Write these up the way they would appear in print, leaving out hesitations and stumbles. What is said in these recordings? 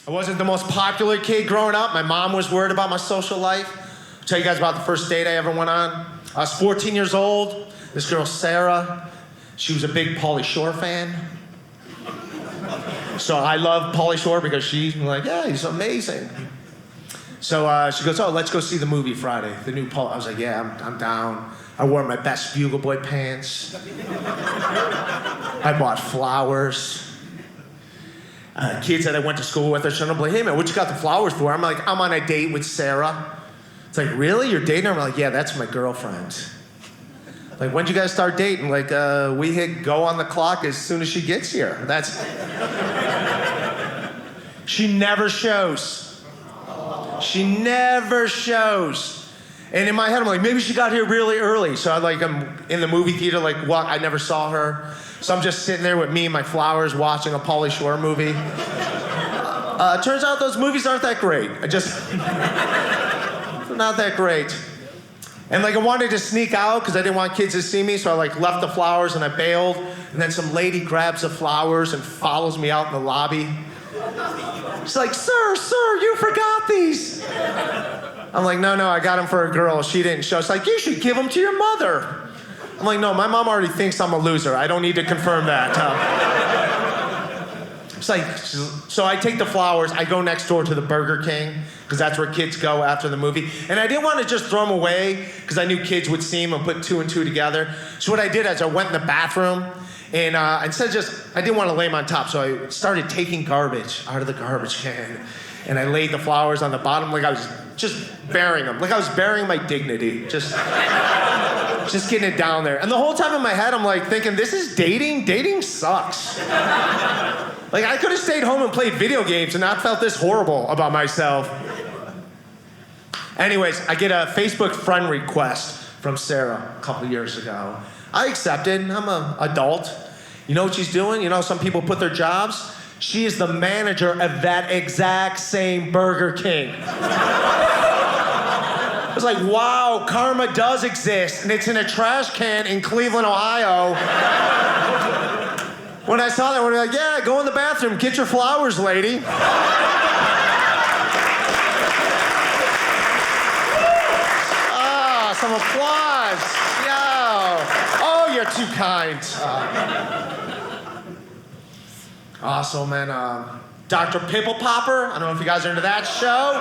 I wasn't the most popular kid growing up. My mom was worried about my social life. I'll tell you guys about the first date I ever went on. I was 14 years old. This girl, Sarah, she was a big Pauly Shore fan. So I love Pauly Shore because she's like, yeah, he's amazing. So she goes, oh, let's go see the movie Friday, the new Paul. I was like, yeah, I'm down. I wore my best Bugle Boy pants. I bought flowers. Kids that I went to school with are showing up like, hey man, what you got the flowers for? I'm like, I'm on a date with Sarah. It's like, really? You're dating her? I'm like, yeah, that's my girlfriend. Like, when'd you guys start dating? Like, we hit go on the clock as soon as she gets here. That's... She never shows. She never shows. And in my head, I'm like, maybe she got here really early. So I'm in the movie theater, like, what? I never saw her. So I'm just sitting there with me and my flowers watching a Pauly Shore movie. Turns out those movies aren't that great. Not that great. And like I wanted to sneak out because I didn't want kids to see me, so I like left the flowers and I bailed. And then some lady grabs the flowers and follows me out in the lobby. She's like, sir, you forgot these. I'm like, no, I got them for a girl. She didn't show. She's like, you should give them to your mother. I'm like, no, my mom already thinks I'm a loser. I don't need to confirm that. It's like, so I take the flowers, I go next door to the Burger King, because that's where kids go after the movie. And I didn't want to just throw them away, because I knew kids would see them and put 2 and 2 together. So what I did is I went in the bathroom, and instead of just, I didn't want to lay them on top, so I started taking garbage out of the garbage can. And I laid the flowers on the bottom like I was just burying them, like I was burying my dignity, just getting it down there. And the whole time in my head, I'm like thinking, this is dating? Dating sucks. Like I could have stayed home and played video games and not felt this horrible about myself. Anyways, I get a Facebook friend request from Sarah a couple years ago. I accepted, I'm an adult. You know what she's doing? You know, some people put their jobs. She is the manager of that exact same Burger King. I was like, wow, karma does exist, and it's in a trash can in Cleveland, Ohio. When I saw that, I was like, yeah, go in the bathroom, get your flowers, lady. Some applause. Yo. Oh, you're too kind. Also, man, Dr. Pimple Popper. I don't know if you guys are into that show.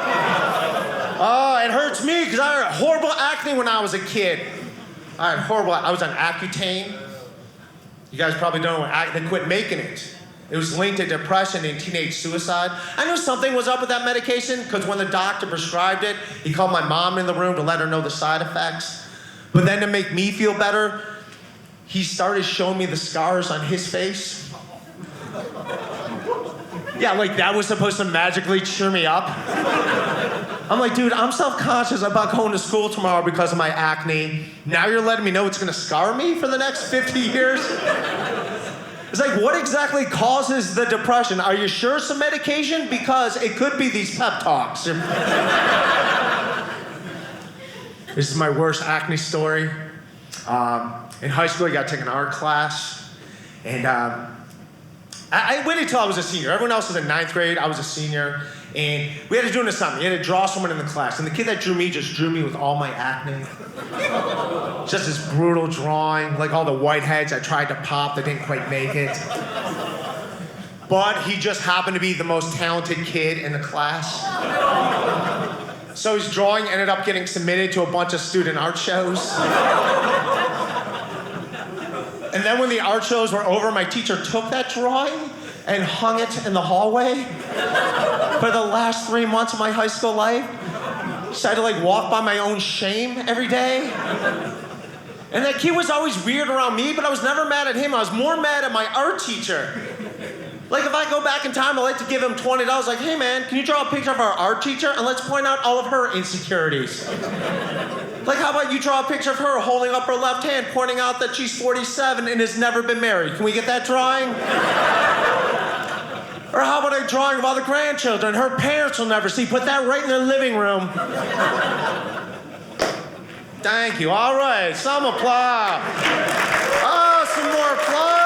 Oh, it hurts me because I had horrible acne when I was a kid. I was on Accutane. You guys probably don't know they quit making it. It was linked to depression and teenage suicide. I knew something was up with that medication because when the doctor prescribed it, he called my mom in the room to let her know the side effects. But then to make me feel better, he started showing me the scars on his face. Yeah, like that was supposed to magically cheer me up. I'm like, dude, I'm self-conscious about going to school tomorrow because of my acne. Now you're letting me know it's gonna scar me for the next 50 years? It's like, what exactly causes the depression? Are you sure it's some medication? Because it could be these pep talks. This is my worst acne story. In high school, I got to take an art class. And I waited until I was a senior. Everyone else was in 9th grade. I was a senior. And we had to do an assignment. You had to draw someone in the class. And the kid that drew me just drew me with all my acne. Just this brutal drawing. Like all the whiteheads I tried to pop that didn't quite make it. But he just happened to be the most talented kid in the class. So his drawing ended up getting submitted to a bunch of student art shows. And then when the art shows were over, my teacher took that drawing and hung it in the hallway for the last 3 months of my high school life. So I had to like walk by my own shame every day. And that kid was always weird around me, but I was never mad at him. I was more mad at my art teacher. Like if I go back in time, I'd like to give him $20. Like, hey man, can you draw a picture of our art teacher? And let's point out all of her insecurities. Like how about you draw a picture of her holding up her left hand, pointing out that she's 47 and has never been married. Can we get that drawing? Or how about a drawing of all the grandchildren her parents will never see? Put that right in their living room. Thank you. All right, some applause. Oh, some more applause.